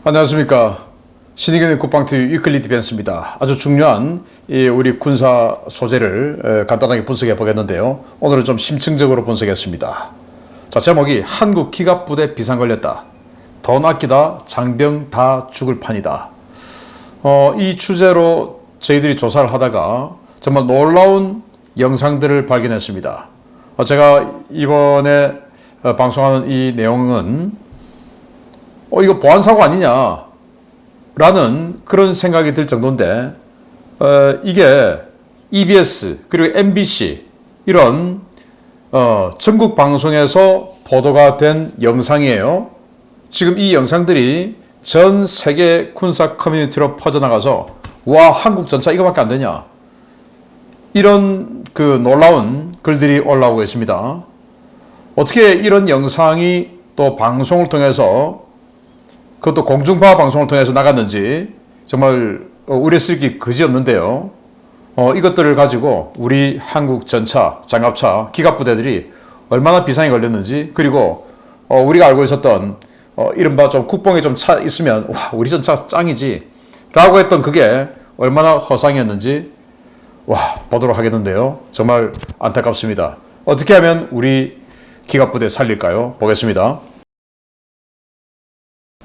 안녕하십니까. 신의균의 국방TV 위클리 디펜스입니다. 아주 중요한 우리 군사 소재를 간단하게 분석해 보겠는데요. 오늘은 좀 심층적으로 분석했습니다. 자, 제목이 한국 기갑부대 비상 걸렸다. 돈 아끼다 장병 다 죽을 판이다. 이 주제로 저희들이 조사를 하다가 정말 놀라운 영상들을 발견했습니다. 제가 이번에 방송하는 이 내용은 이거 보안사고 아니냐 라는 그런 생각이 들 정도인데 이게 EBS 그리고 MBC 이런 전국 방송에서 보도가 된 영상이에요. 지금 이 영상들이 전 세계 군사 커뮤니티로 퍼져나가서 와, 한국 전차 이거밖에 안 되냐, 이런 그 놀라운 글들이 올라오고 있습니다. 어떻게 이런 영상이 또 방송을 통해서, 그것도 공중파 방송을 통해서 나갔는지 정말 우려스럽기 그지없는데요. 이것들을 가지고 우리 한국 전차, 장갑차, 기갑부대들이 얼마나 비상이 걸렸는지, 그리고 우리가 알고 있었던 이른바 좀 국뽕에 좀 차 있으면 와, 우리 전차 짱이지 라고 했던 그게 얼마나 허상이었는지 보도록 하겠는데요. 정말 안타깝습니다. 어떻게 하면 우리 기갑부대 살릴까요? 보겠습니다.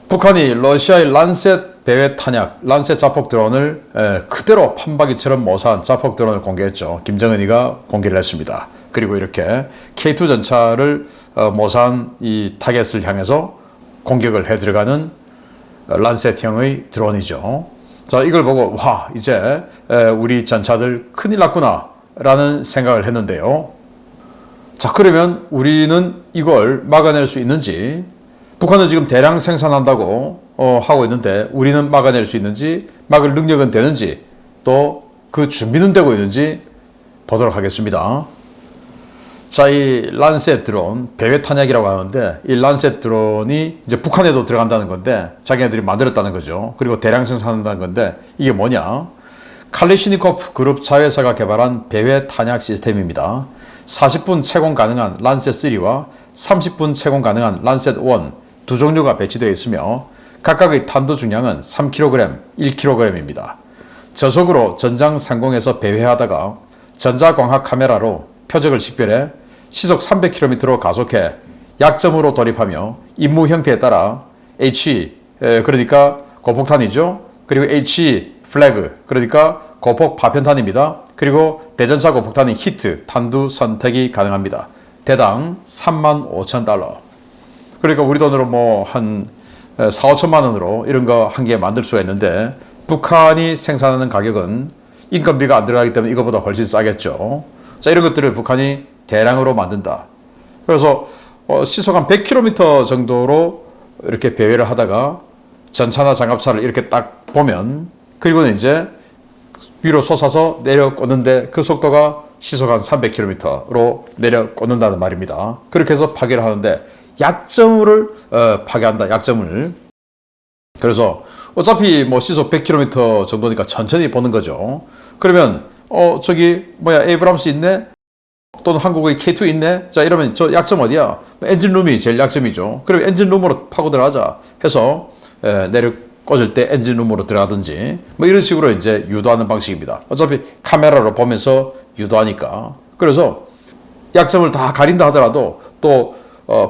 북한이 러시아의 란셋 배회 탄약, 란셋 자폭 드론을 그대로 판박이처럼 모사한 자폭 드론을 공개했죠. 김정은이가 공개를 했습니다. 그리고 이렇게 K2 전차를 모사한 이 타겟을 향해서 공격을 해 들어가는 란셋형의 드론이죠. 자, 이걸 보고 와, 이제 우리 전차들 큰일 났구나 라는 생각을 했는데요. 자, 그러면 우리는 이걸 막아낼 수 있는지, 북한은 지금 대량 생산한다고 하고 있는데 우리는 막아낼 수 있는지, 막을 능력은 되는지, 또 그 준비는 되고 있는지 보도록 하겠습니다. 자, 이 란셋 드론, 배회 탄약이라고 하는데 이 란셋 드론이 이제 북한에도 들어간다는 건데 자기네들이 만들었다는 거죠. 그리고 대량 생산한다는 건데 이게 뭐냐? 칼리시니코프 그룹 자회사가 개발한 배회 탄약 시스템입니다. 40분 채공 가능한 란셋 3와 30분 채공 가능한 란셋 1 두 종류가 배치되어 있으며 각각의 탄도 중량은 3kg, 1kg입니다. 저속으로 전장 상공에서 배회하다가 전자광학 카메라로 표적을 식별해 시속 300km로 가속해 약점으로 돌입하며 임무 형태에 따라 HE, 그러니까 고폭탄이죠. 그리고 HE 플래그, 그러니까 고폭 파편탄입니다. 그리고 대전차 고폭탄인 히트, 탄두 선택이 가능합니다. 대당 35,000달러. 그러니까 우리 돈으로 뭐 한 4, 5천만 원으로 이런 거 한 개 만들 수가 있는데 북한이 생산하는 가격은 인건비가 안 들어가기 때문에 이거보다 훨씬 싸겠죠. 자, 이런 것들을 북한이 대량으로 만든다. 그래서 시속 한 100km 정도로 이렇게 배회를 하다가 전차나 장갑차를 이렇게 딱 보면, 그리고는 이제 위로 솟아서 내려 꽂는데 그 속도가 시속 한 300km로 내려 꽂는다는 말입니다. 그렇게 해서 파괴를 하는데 약점을 파괴한다. 약점을. 그래서 어차피 뭐 시속 100km 정도니까 천천히 보는 거죠. 그러면 저기 뭐야, 에이브람스 있네? 또는 한국의 K2 있네? 자, 이러면 저 약점 어디야? 엔진룸이 제일 약점이죠. 그럼 엔진룸으로 파고 들어가자 해서 내려 꽂을 때 엔진룸으로 들어가든지 뭐 이런 식으로 이제 유도하는 방식입니다. 어차피 카메라로 보면서 유도하니까. 그래서 약점을 다 가린다 하더라도 또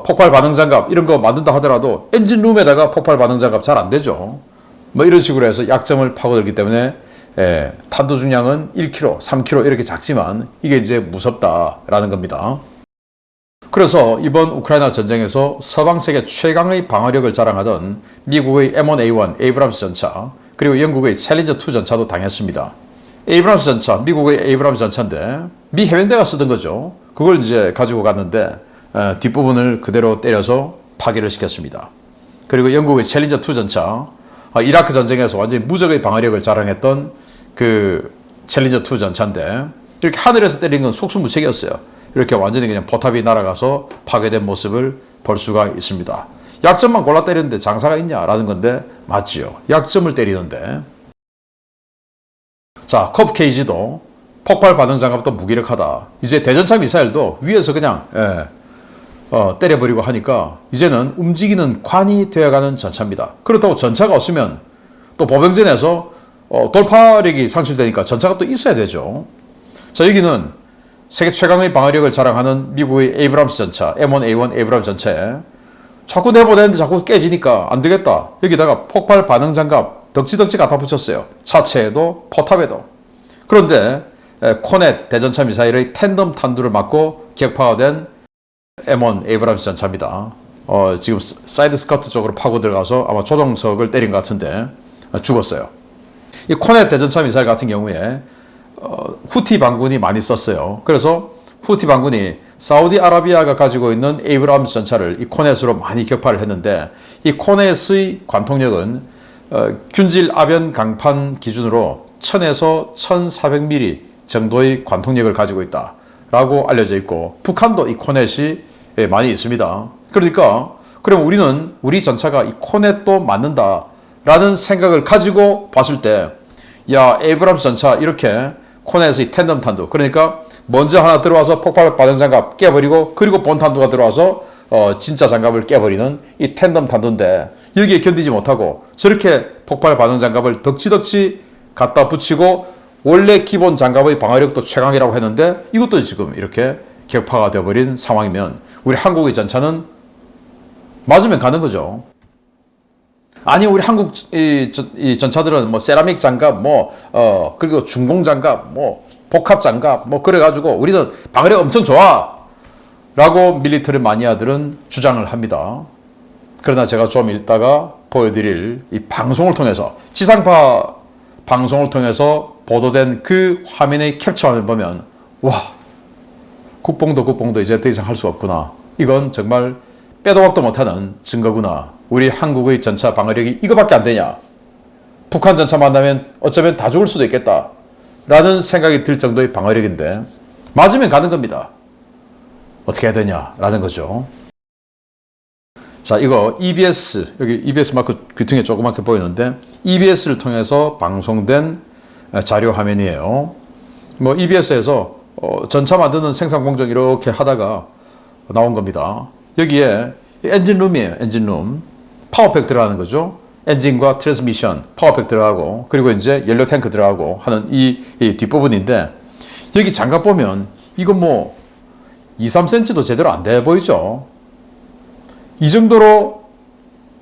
폭발 반응 장갑 이런 거 만든다 하더라도 엔진룸에다가 폭발 반응 장갑 잘 안 되죠. 뭐 이런 식으로 해서 약점을 파고들기 때문에 탄도 중량은 1kg, 3kg 이렇게 작지만 이게 이제 무섭다라는 겁니다. 그래서 이번 우크라이나 전쟁에서 서방 세계 최강의 방어력을 자랑하던 미국의 M1A1 에이브람스 전차, 그리고 영국의 챌린저 2 전차도 당했습니다. 에이브람스 전차, 미국의 에이브람스 전차인데 미 해병대가 쓰던 거죠. 그걸 이제 가지고 갔는데 뒷부분을 그대로 때려서 파괴를 시켰습니다. 그리고 영국의 챌린저 2 전차, 이라크 전쟁에서 완전히 무적의 방어력을 자랑했던 그 챌린저 2 전차인데 이렇게 하늘에서 때린 건 속수무책이었어요. 이렇게 완전히 그냥 포탑이 날아가서 파괴된 모습을 볼 수가 있습니다. 약점만 골라 때리는데 장사가 있냐라는 건데 맞지요. 약점을 때리는데. 자, 커브 케이지도 폭발 반응 장갑도 무기력하다. 이제 대전차 미사일도 위에서 그냥 때려버리고 하니까 이제는 움직이는 관이 되어가는 전차입니다. 그렇다고 전차가 없으면 또 보병전에서 돌파력이 상실되니까 전차가 또 있어야 되죠. 자, 여기는 세계 최강의 방어력을 자랑하는 미국의 에이브람스 전차, M1A1 에이브람스 전차에 자꾸 내보내는데 자꾸 깨지니까 안 되겠다. 여기다가 폭발 반응 장갑 덕지덕지 갖다 붙였어요. 차체에도 포탑에도. 그런데 코넷 대전차 미사일의 텐덤 탄두를 맞고 격파된 M1 에이브람스 전차입니다. 지금 사이드 스커트 쪽으로 파고 들어가서 아마 조종석을 때린 것 같은데 죽었어요. 이 코넷 대전차 미사일 같은 경우에 후티 반군이 많이 썼어요. 그래서 후티 반군이 사우디아라비아가 가지고 있는 에이브람스 전차를 이 코넷으로 많이 격파를 했는데 이 코넷의 관통력은 균질 아변 강판 기준으로 1000에서 1400mm 정도의 관통력을 가지고 있다라고 알려져 있고 북한도 이 코넷이 많이 있습니다. 그러니까 그럼 우리는 우리 전차가 이 코넷도 맞는다라는 생각을 가지고 봤을 때 야, 에이브람스 전차 이렇게 코넷의 텐덤 탄두 그러니까 먼저 하나 들어와서 폭발 반응 장갑 깨버리고 그리고 본 탄두가 들어와서 진짜 장갑을 깨버리는 이 텐덤 탄두인데 여기에 견디지 못하고 저렇게 폭발 반응 장갑을 덕지덕지 갖다 붙이고 원래 기본 장갑의 방어력도 최강이라고 했는데 이것도 지금 이렇게 격파가 되어버린 상황이면 우리 한국의 전차는 맞으면 가는 거죠. 아니 우리 한국 이 전차들은 뭐 세라믹 장갑 그리고 중공 장갑 복합 장갑 그래가지고 우리는 방어력 엄청 좋아 라고 밀리터리 마니아들은 주장을 합니다. 그러나 제가 좀 이따가 보여드릴 이 방송을 통해서 지상파 방송을 통해서 보도된 그 화면의 캡처화면 보면 와 국뽕도 이제 더 이상 할 수 없구나. 이건 정말 빼도 박도 못하는 증거구나. 우리 한국의 전차 방어력이 이거밖에 안 되냐. 북한 전차 만나면 어쩌면 다 죽을 수도 있겠다. 라는 생각이 들 정도의 방어력인데 맞으면 가는 겁니다. 어떻게 해야 되냐 라는 거죠. 자, 이거 EBS, 여기 EBS 마크 귀퉁이에 조그맣게 보이는데 EBS를 통해서 방송된 자료 화면이에요. EBS에서 전차 만드는 생산 공정 이렇게 하다가 나온 겁니다. 여기에 엔진룸이에요. 엔진룸. 파워팩 들어가는 거죠. 엔진과 트랜스미션, 파워팩 들어가고 그리고 이제 연료 탱크 들어가고 하는 이 뒷부분인데 여기 장갑 보면 이거 2, 3cm도 제대로 안 돼 보이죠. 이 정도로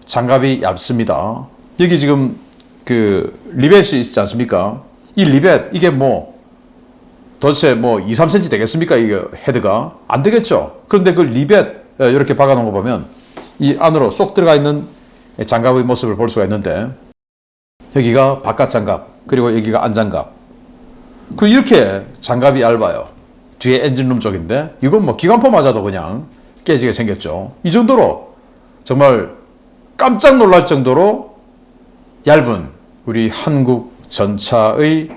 장갑이 얇습니다. 여기 지금 그 리벳이 있지 않습니까? 이 리벳 이게 도대체 2, 3cm 되겠습니까? 이게 헤드가 안 되겠죠. 그런데 그 리벳 이렇게 박아놓은 거 보면 이 안으로 쏙 들어가 있는 장갑의 모습을 볼 수가 있는데 여기가 바깥 장갑 그리고 여기가 안 장갑 이렇게 장갑이 얇아요. 뒤에 엔진룸 쪽인데 이건 기관포 맞아도 그냥 깨지게 생겼죠. 이 정도로 정말 깜짝 놀랄 정도로 얇은 우리 한국 전차의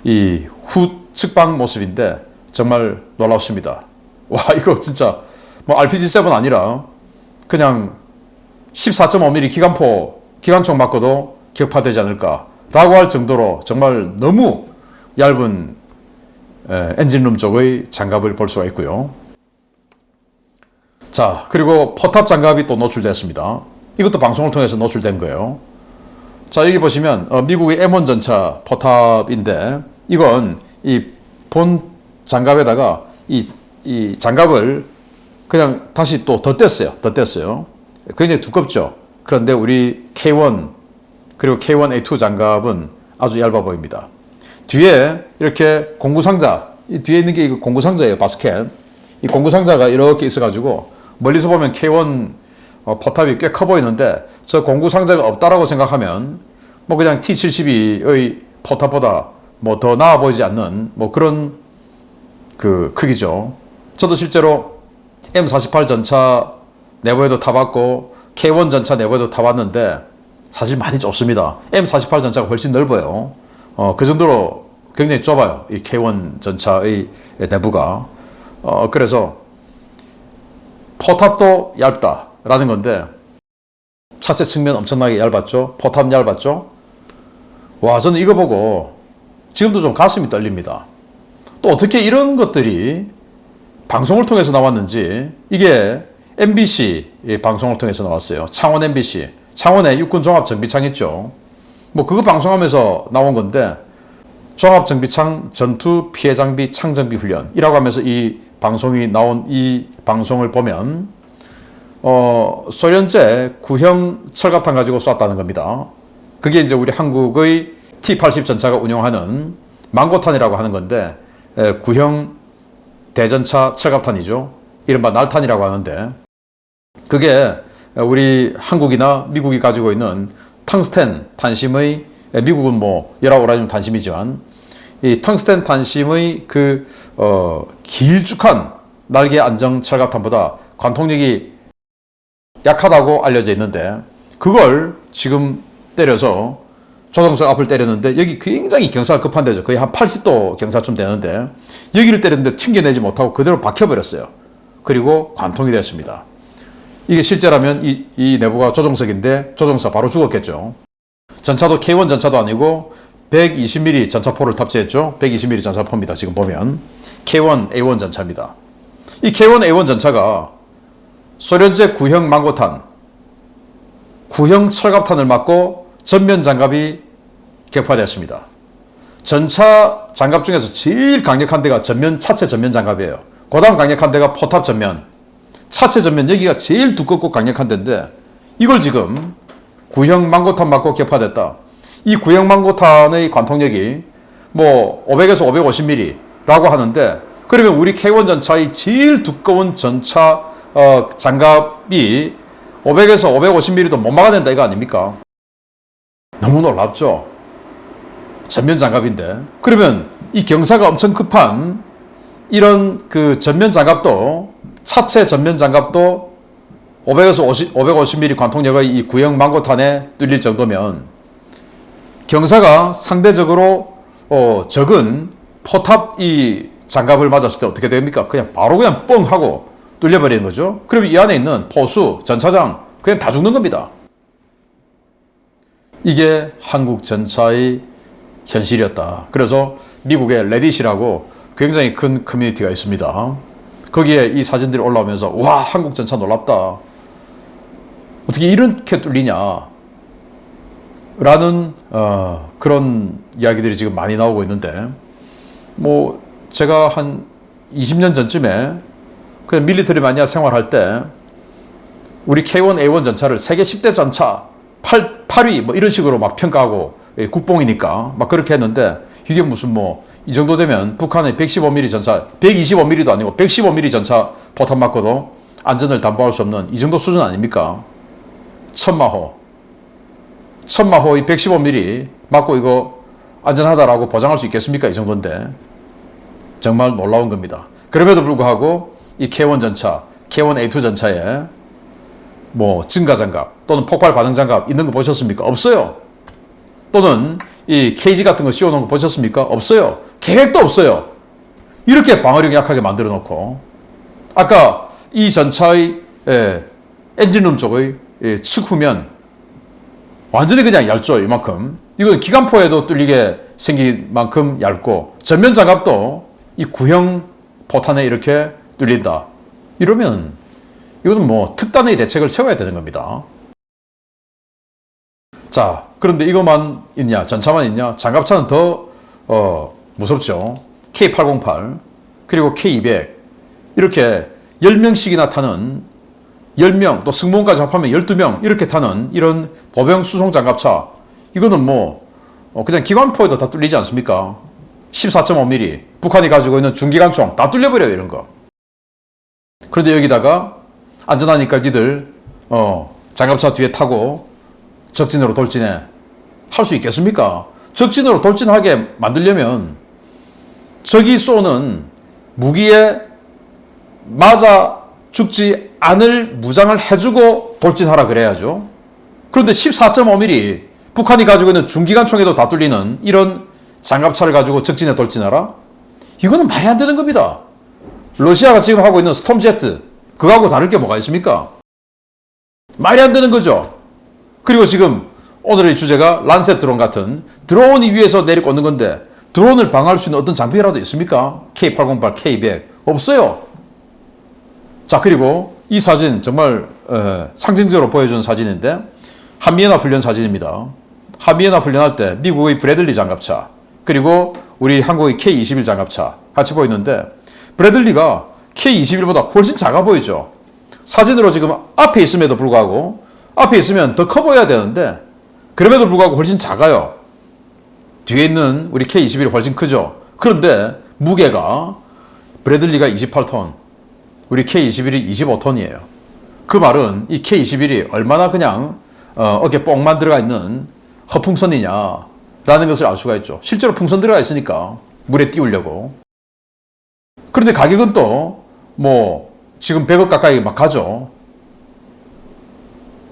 이 후측방 모습인데 정말 놀랍습니다. 와 이거 진짜 RPG-7 아니라 그냥 14.5mm 기관총 맞고도 격파되지 않을까라고 할 정도로 정말 너무 얇은 엔진룸 쪽의 장갑을 볼 수가 있고요. 자, 그리고 포탑 장갑이 또 노출됐습니다. 이것도 방송을 통해서 노출된 거예요. 자, 여기 보시면 미국의 M1 전차 포탑인데 이건 이 본 장갑에다가 이 장갑을 그냥 다시 또 덧댔어요. 굉장히 두껍죠. 그런데 우리 K1 그리고 K1A2 장갑은 아주 얇아 보입니다. 뒤에 이렇게 공구상자, 이 뒤에 있는 게 이거 공구상자예요. 바스켓. 이 공구상자가 이렇게 있어가지고 멀리서 보면 K1 포탑이 꽤 커 보이는데 저 공구상자가 없다라고 생각하면 그냥 T-72의 포탑보다 더 나아 보이지 않는 그런 그 크기죠. 저도 실제로 M48 전차 내부에도 타봤고 K1 전차 내부에도 타봤는데 사실 많이 좁습니다. M48 전차가 훨씬 넓어요. 그 정도로 굉장히 좁아요. 이 K1 전차의 내부가. 그래서 포탑도 얇다라는 건데 차체 측면 엄청나게 얇았죠. 포탑 얇았죠. 와, 저는 이거 보고 지금도 좀 가슴이 떨립니다. 또 어떻게 이런 것들이 방송을 통해서 나왔는지 이게 MBC 방송을 통해서 나왔어요. 창원 MBC. 창원에 육군 종합정비창 있죠. 뭐 그거 방송하면서 나온 건데 종합정비창 전투 피해 장비 창정비 훈련이라고 하면서 이 방송이 나온 이 방송을 보면 소련제 구형 철갑탄 가지고 쐈다는 겁니다. 그게 이제 우리 한국의 T-80 전차가 운용하는 망고탄이라고 하는 건데 구형 대전차 철갑탄이죠. 이른바 날탄이라고 하는데 그게 우리 한국이나 미국이 가지고 있는 텅스텐 탄심의 미국은 뭐 열화우라늄 탄심이지만 이 텅스텐 탄심의 그 길쭉한 날개 안정 철갑탄보다 관통력이 약하다고 알려져 있는데 그걸 지금 때려서 조종석 앞을 때렸는데 여기 굉장히 경사가 급한 데죠. 거의 한 80도 경사쯤 되는데 여기를 때렸는데 튕겨내지 못하고 그대로 박혀버렸어요. 그리고 관통이 됐습니다. 이게 실제라면 이 내부가 조종석인데 조종사 바로 죽었겠죠. 전차도 K1 전차도 아니고 120mm 전차포를 탑재했죠. 120mm 전차포입니다. 지금 보면 K1A1 전차입니다. 이 K1A1 전차가 소련제 구형 망고탄, 구형 철갑탄을 맞고 전면 장갑이 격파되었습니다. 전차 장갑 중에서 제일 강력한 데가 차체 전면 장갑이에요. 그 다음 강력한 데가 포탑 전면, 차체 전면 여기가 제일 두껍고 강력한 데인데 이걸 지금 구형 망고탄 맞고 격파됐다. 이 구형 망고탄의 관통력이 뭐 500에서 550mm라고 하는데 그러면 우리 K1 전차의 제일 두꺼운 전차 장갑이 500에서 550mm도 못 막아낸다 이거 아닙니까? 너무 놀랍죠? 전면 장갑인데 그러면 이 경사가 엄청 급한 이런 그 전면 장갑도 차체 전면 장갑도 500에서 550mm 관통력의 이 구형 망고탄에 뚫릴 정도면 경사가 상대적으로 적은 포탑 이 장갑을 맞았을 때 어떻게 됩니까? 그냥 바로 그냥 뻥 하고 뚫려버리는 거죠. 그러면 이 안에 있는 포수, 전차장 그냥 다 죽는 겁니다. 이게 한국 전차의 현실이었다. 그래서 미국의 레딧이라고 굉장히 큰 커뮤니티가 있습니다. 거기에 이 사진들이 올라오면서 와 한국 전차 놀랍다. 어떻게 이렇게 뚫리냐 라는 그런 이야기들이 지금 많이 나오고 있는데 뭐 제가 한 20년 전쯤에 그냥 밀리터리 마니아 생활할 때 우리 K1A1 전차를 세계 10대 전차 8위 뭐 이런 식으로 막 평가하고 국뽕이니까 막 그렇게 했는데 이게 무슨 뭐 이 정도 되면 북한의 115mm 전차 125mm도 아니고 115mm 전차 포탄 맞고도 안전을 담보할 수 없는 이 정도 수준 아닙니까? 천마호 이 115mm 맞고 이거 안전하다라고 보장할 수 있겠습니까? 이 정도인데 정말 놀라운 겁니다. 그럼에도 불구하고 이 K1 전차, K1A2 전차에 뭐 증가장갑 또는 폭발 반응장갑 있는 거 보셨습니까? 없어요. 또는 이 KG 같은 거 씌워놓은 거 보셨습니까? 없어요. 계획도 없어요. 이렇게 방어력 약하게 만들어 놓고 아까 이 전차의 엔진룸 쪽의 측후면 완전히 그냥 얇죠. 이만큼. 이건 기관포에도 뚫리게 생긴 만큼 얇고 전면 장갑도 이 구형 포탄에 이렇게 뚫린다. 이러면 이거는 뭐 특단의 대책을 세워야 되는 겁니다. 자, 그런데 이것만 있냐? 전차만 있냐? 장갑차는 더 무섭죠. K808 그리고 K200 이렇게 10명씩이나 타는 10명 또 승무원까지 합하면 12명 이렇게 타는 이런 보병 수송 장갑차 이거는 뭐 그냥 기관포에도 다 뚫리지 않습니까? 14.5mm 북한이 가지고 있는 중기관총 다 뚫려버려요 이런 거. 그런데 여기다가 안전하니까 니들 장갑차 뒤에 타고 적진으로 돌진해 할 수 있겠습니까? 적진으로 돌진하게 만들려면 적이 쏘는 무기에 맞아 죽지 않을 무장을 해주고 돌진하라 그래야죠. 그런데 14.5mm 북한이 가지고 있는 중기관총에도 다 뚫리는 이런 장갑차를 가지고 적진에 돌진하라? 이거는 말이 안 되는 겁니다. 러시아가 지금 하고 있는 스톰제트 그거하고 다를 게 뭐가 있습니까? 말이 안 되는 거죠. 그리고 지금 오늘의 주제가 란셋 드론 같은 드론이 위에서 내리꽂는 건데 드론을 방어할 수 있는 어떤 장비라도 있습니까? K808, K200 없어요. 자, 그리고 이 사진 정말 상징적으로 보여준 사진인데 한미연합 훈련 사진입니다. 한미연합 훈련할 때 미국의 브래들리 장갑차 그리고 우리 한국의 K-21 장갑차 같이 보이는데 브래들리가 K-21보다 훨씬 작아 보이죠. 사진으로 지금 앞에 있음에도 불구하고 앞에 있으면 더 커 보여야 되는데 그럼에도 불구하고 훨씬 작아요. 뒤에 있는 우리 K-21이 훨씬 크죠. 그런데 무게가 브래들리가 28톤, 우리 K-21이 25톤이에요. 그 말은 이 K-21이 얼마나 그냥 어깨 뽕만 들어가 있는 허풍선이냐라는 것을 알 수가 있죠. 실제로 풍선 들어가 있으니까 물에 띄우려고. 그런데 가격은 또 뭐 지금 100억 가까이 막 가죠.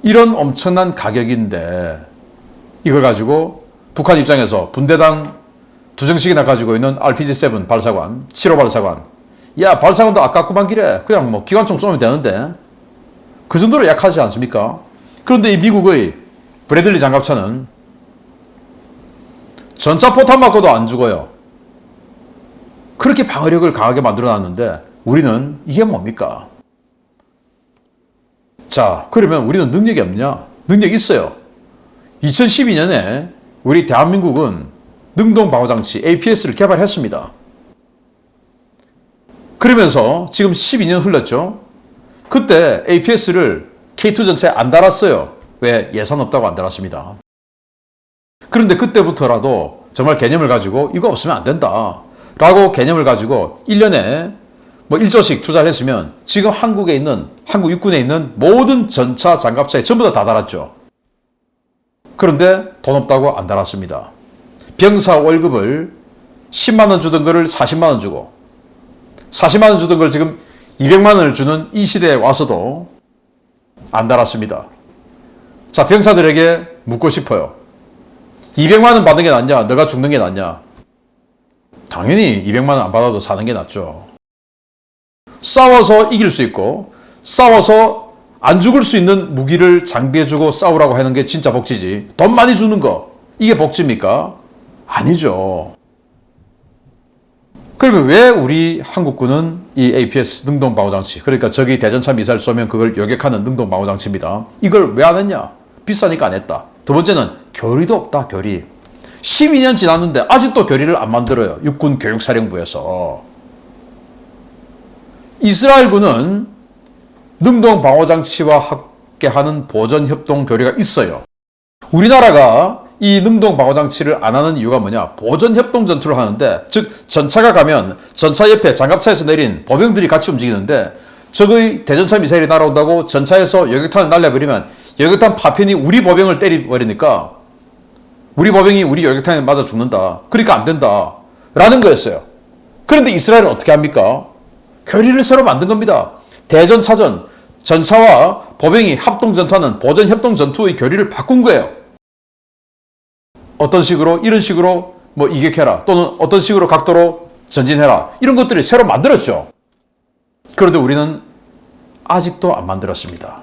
이런 엄청난 가격인데 이걸 가지고 북한 입장에서 분대당 2정씩이나 가지고 있는 RPG-7 발사관, 7호 발사관. 야, 발사관도 아깝구만 기래. 그냥 뭐 기관총 쏘면 되는데. 그 정도로 약하지 않습니까? 그런데 이 미국의 브래들리 장갑차는 전차포탄 맞고도 안 죽어요. 그렇게 방어력을 강하게 만들어 놨는데 우리는 이게 뭡니까? 자, 그러면 우리는 능력이 없냐? 능력이 있어요. 2012년에 우리 대한민국은 능동방어장치 APS를 개발했습니다. 그러면서 지금 12년 흘렀죠. 그때 APS를 K2 전차에 안 달았어요. 왜? 예산 없다고 안 달았습니다. 그런데 그때부터라도 정말 개념을 가지고 이거 없으면 안 된다 라고 개념을 가지고 1년에 뭐 1조씩 투자를 했으면 지금 한국에 있는 한국 육군에 있는 모든 전차 장갑차에 전부 다 달았죠. 그런데 돈 없다고 안 달았습니다. 병사 월급을 10만 원 주던 거를 40만 원 주고 40만 원 주던 걸 지금 200만 원을 주는 이 시대에 와서도 안 달았습니다. 자, 병사들에게 묻고 싶어요. 200만 원 받는 게 낫냐? 너가 죽는 게 낫냐? 당연히 200만 원 안 받아도 사는 게 낫죠. 싸워서 이길 수 있고 싸워서 안 죽을 수 있는 무기를 장비해주고 싸우라고 하는 게 진짜 복지지. 돈 많이 주는 거 이게 복지입니까? 아니죠. 그러면 왜 우리 한국군은 이 APS 능동방어장치, 그러니까 적이 대전차 미사일 쏘면 그걸 요격하는 능동방어장치입니다. 이걸 왜 안 했냐? 비싸니까 안 했다. 두 번째는 교리도 없다. 교리. 12년 지났는데 아직도 교리를 안 만들어요. 육군 교육사령부에서. 이스라엘군은 능동방어장치와 함께하는 보전협동 교리가 있어요. 우리나라가 이 능동방어장치를 안 하는 이유가 뭐냐? 보전협동 전투를 하는데, 즉 전차가 가면 전차 옆에 장갑차에서 내린 보병들이 같이 움직이는데 적의 대전차 미사일이 날아온다고 전차에서 여객탄을 날려버리면 여객탄 파편이 우리 보병을 때려버리니까 우리 보병이 우리 여객탄에 맞아 죽는다. 그러니까 안 된다 라는 거였어요. 그런데 이스라엘은 어떻게 합니까? 교리를 새로 만든 겁니다. 대전차전, 전차와 보병이 합동전투하는 보전협동전투의 교리를 바꾼 거예요. 어떤 식으로? 이런 식으로 뭐 이격해라, 또는 어떤 식으로 각도로 전진해라, 이런 것들을 새로 만들었죠. 그런데 우리는 아직도 안 만들었습니다.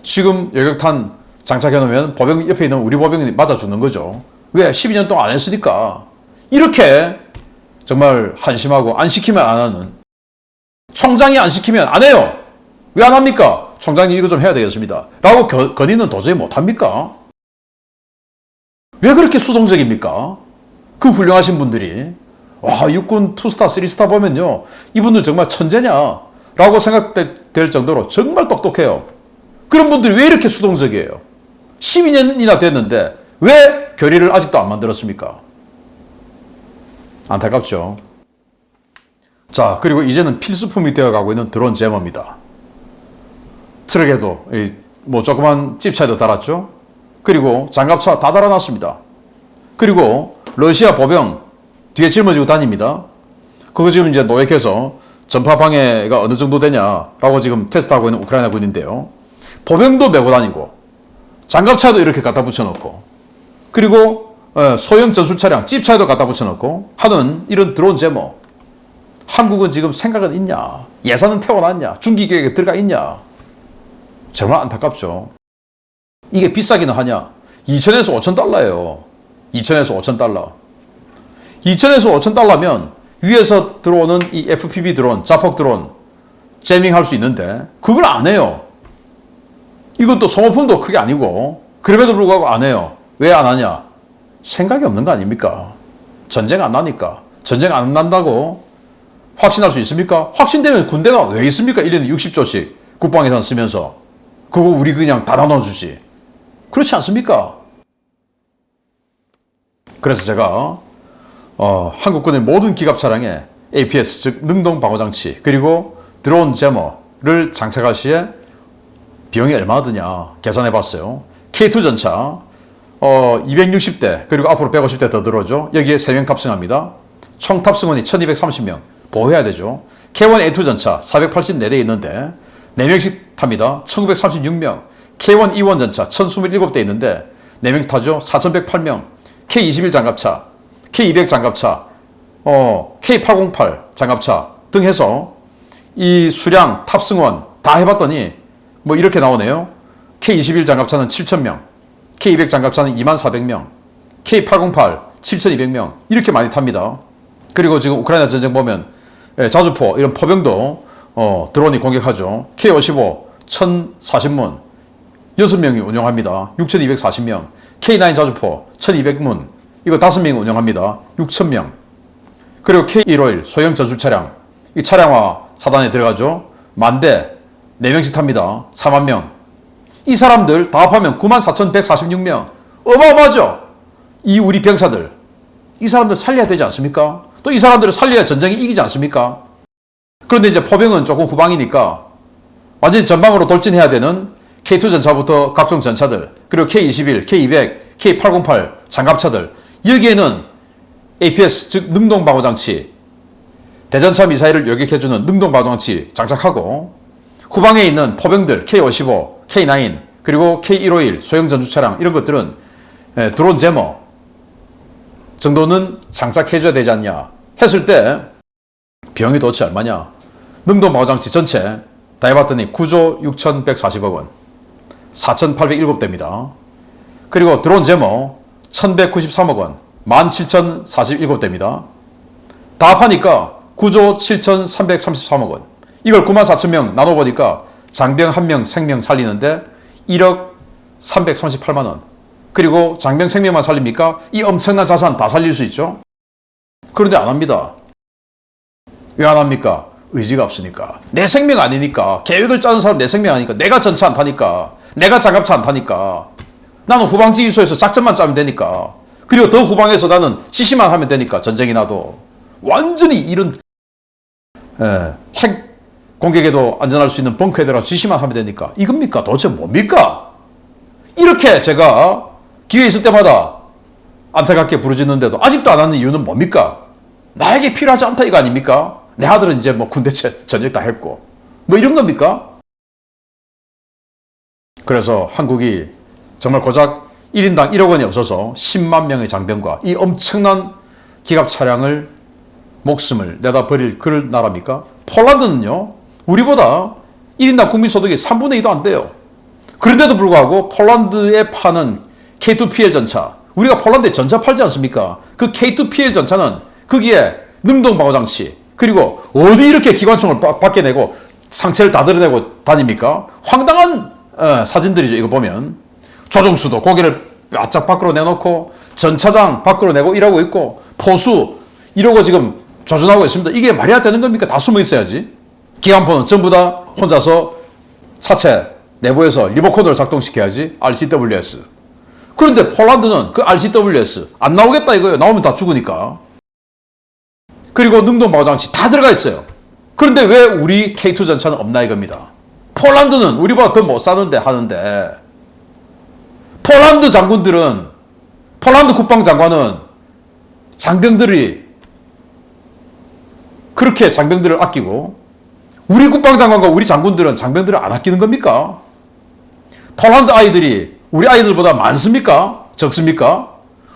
지금 여객탄 장착해놓으면 보병 옆에 있는 우리 보병이 맞아 죽는 거죠. 왜? 12년 동안 안 했으니까. 이렇게 정말 한심하고 안 시키면 안 하는, 총장이 안 시키면 안 해요. 왜 안 합니까? 총장님 이거 좀 해야 되겠습니다 라고 건의는 도저히 못 합니까? 왜 그렇게 수동적입니까? 그 훌륭하신 분들이, 와, 육군 2스타, 3스타 보면요, 이분들 정말 천재냐 라고 생각될 정도로 정말 똑똑해요. 그런 분들이 왜 이렇게 수동적이에요? 12년이나 됐는데 왜 교리를 아직도 안 만들었습니까? 안타깝죠. 자, 그리고 이제는 필수품이 되어가고 있는 드론 제머입니다. 트럭에도 뭐 조그만 찝차에도 달았죠. 그리고 장갑차 다 달아놨습니다. 그리고 러시아 보병 뒤에 짊어지고 다닙니다. 그거 지금 이제 노획해서 전파 방해가 어느 정도 되냐라고 지금 테스트하고 있는 우크라이나 군인데요. 보병도 메고 다니고 장갑차도 이렇게 갖다 붙여놓고, 그리고 소형 전술 차량 찝차에도 갖다 붙여놓고 하는 이런 드론 제모. 한국은 지금 생각은 있냐? 예산은 태워놨냐? 중기계획에 들어가 있냐? 정말 안타깝죠. 이게 비싸기는 하냐? 2천에서 5천 달러예요. 2천에서 5천 달러. 2천에서 5천 달러면 위에서 들어오는 이 FPV 드론, 자폭 드론 재밍할 수 있는데 그걸 안 해요. 이것도 소모품도 크게 아니고 그럼에도 불구하고 안 해요. 왜 안 하냐? 생각이 없는 거 아닙니까? 전쟁 안 나니까. 전쟁 안 난다고 확신할 수 있습니까? 확신되면 군대가 왜 있습니까? 1년에 60조씩 국방예산 쓰면서. 그거 우리 그냥 다 나눠주지. 그렇지 않습니까? 그래서 제가 한국군의 모든 기갑 차량에 APS, 즉 능동 방어장치 그리고 드론 제머를 장착할 시에 비용이 얼마나 드냐 계산해 봤어요. K2 전차 260대 그리고 앞으로 150대 더 들어오죠. 여기에 3명 탑승합니다. 총 탑승원이 1230명 보호해야 되죠. K1 A2 전차 484대 있는데 4명씩 탑니다. 1936명. K1 E1 전차 1027대 있는데 4명씩 타죠. 4108명. K21 장갑차, K200 장갑차, K808 장갑차 등 해서 이 수량 탑승원 다 해봤더니 뭐 이렇게 나오네요. K21 장갑차는 7000명, K200 장갑차는 2400명, K808 7200명 이렇게 많이 탑니다. 그리고 지금 우크라이나 전쟁 보면 자주포 이런 포병도 드론이 공격하죠. K55 1040문 6명이 운영합니다. 6240명. K9 자주포 1200문 이거 5명이 운영합니다. 6000명. 그리고 K151 소형 전술 차량 이 차량화 사단에 들어가죠. 만대 4명씩 탑니다. 4만명. 이 사람들 다 합하면 94,146명. 어마어마하죠. 이 우리 병사들 이 사람들 살려야 되지 않습니까? 또 이 사람들을 살려야 전쟁이 이기지 않습니까? 그런데 이제 포병은 조금 후방이니까 완전히 전방으로 돌진해야 되는 K2 전차부터 각종 전차들 그리고 K21, K200, K808 장갑차들 여기에는 APS 즉 능동방어장치 대전차 미사일을 요격해주는 능동방어장치 장착하고 후방에 있는 포병들 K55, K9 그리고 K151 소형 전투차량 이런 것들은 드론 제머 정도는 장착해줘야 되지 않냐 했을 때 비용이 도대체 얼마냐. 능동방어장치 전체 다 해봤더니 9조 6140억 원 4807대입니다. 그리고 드론 제머 1193억 원 17047대입니다. 다 합하니까 9조 7333억 원. 이걸 94,000명 나눠보니까 장병 1명 생명 살리는데 1억 338만 원. 그리고 장병 생명만 살립니까? 이 엄청난 자산 다 살릴 수 있죠. 그런데 안 합니다. 왜 안 합니까? 의지가 없으니까. 내 생명 아니니까. 계획을 짜는 사람 내 생명 아니니까. 내가 전차 안 타니까. 내가 장갑차 안 타니까. 나는 후방지휘소에서 작전만 짜면 되니까. 그리고 더 후방에서 나는 지시만 하면 되니까. 전쟁이 나도. 완전히 이런 핵 공격에도 안전할 수 있는 벙커에 들어가 지시만 하면 되니까. 이겁니까? 도대체 뭡니까? 이렇게 제가 기회 있을 때마다 안타깝게 부르짖는데도 아직도 안 하는 이유는 뭡니까? 나에게 필요하지 않다 이거 아닙니까? 내 아들은 이제 뭐 군대 전역 다 했고 뭐 이런 겁니까? 그래서 한국이 정말 고작 1인당 1억 원이 없어서 10만 명의 장병과 이 엄청난 기갑 차량을 목숨을 내다 버릴 그럴 나라입니까? 폴란드는요 우리보다 1인당 국민소득이 3분의 2도 안 돼요. 그런데도 불구하고 폴란드에 파는 K2PL 전차 우리가 폴란드에 전차 팔지 않습니까? 그 K2PL 전차는 거기에 능동방어장치 그리고 어디 이렇게 기관총을 밖에 내고 상체를 다 드러내고 다닙니까? 황당한 사진들이죠. 이거 보면 조종수도 고개를 바짝 밖으로 내놓고 전차장 밖으로 내고 이러고 있고 포수 이러고 지금 조준하고 있습니다. 이게 말이 안 되는 겁니까? 다 숨어 있어야지. 기관포는 전부 다 혼자서 차체 내부에서 리모컨으로 작동시켜야지. RCWS. 그런데 폴란드는 그 RCWS 안 나오겠다 이거예요. 나오면 다 죽으니까. 그리고 능동방어장치 다 들어가 있어요. 그런데 왜 우리 K2 전차는 없나 이겁니다. 폴란드는 우리보다 더 못 사는데 하는데 폴란드 장군들은 폴란드 국방장관은 장병들이 그렇게 장병들을 아끼고 우리 국방장관과 우리 장군들은 장병들을 안 아끼는 겁니까? 폴란드 아이들이 우리 아이들보다 많습니까? 적습니까?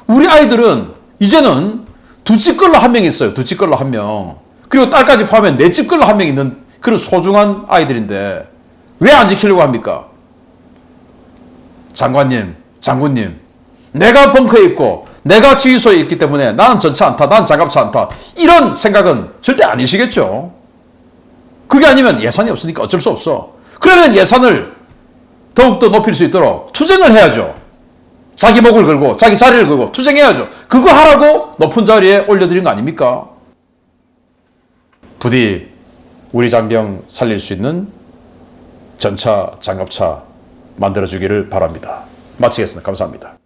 우리 아이들은 이제는 두 집 걸로 한 명 있어요. 두 집 걸로 한 명. 그리고 딸까지 포함하면 네 집 걸로 한 명 있는 그런 소중한 아이들인데 왜 안 지키려고 합니까? 장관님, 장군님, 내가 벙커에 있고 내가 지휘소에 있기 때문에 나는 전차 안 타, 나는 장갑차 안 타. 이런 생각은 절대 아니시겠죠? 그게 아니면 예산이 없으니까 어쩔 수 없어. 그러면 예산을 더욱더 높일 수 있도록 투쟁을 해야죠. 자기 목을 걸고 자기 자리를 걸고 투쟁해야죠. 그거 하라고 높은 자리에 올려드린 거 아닙니까? 부디 우리 장병 살릴 수 있는 전차, 장갑차 만들어주기를 바랍니다. 마치겠습니다. 감사합니다.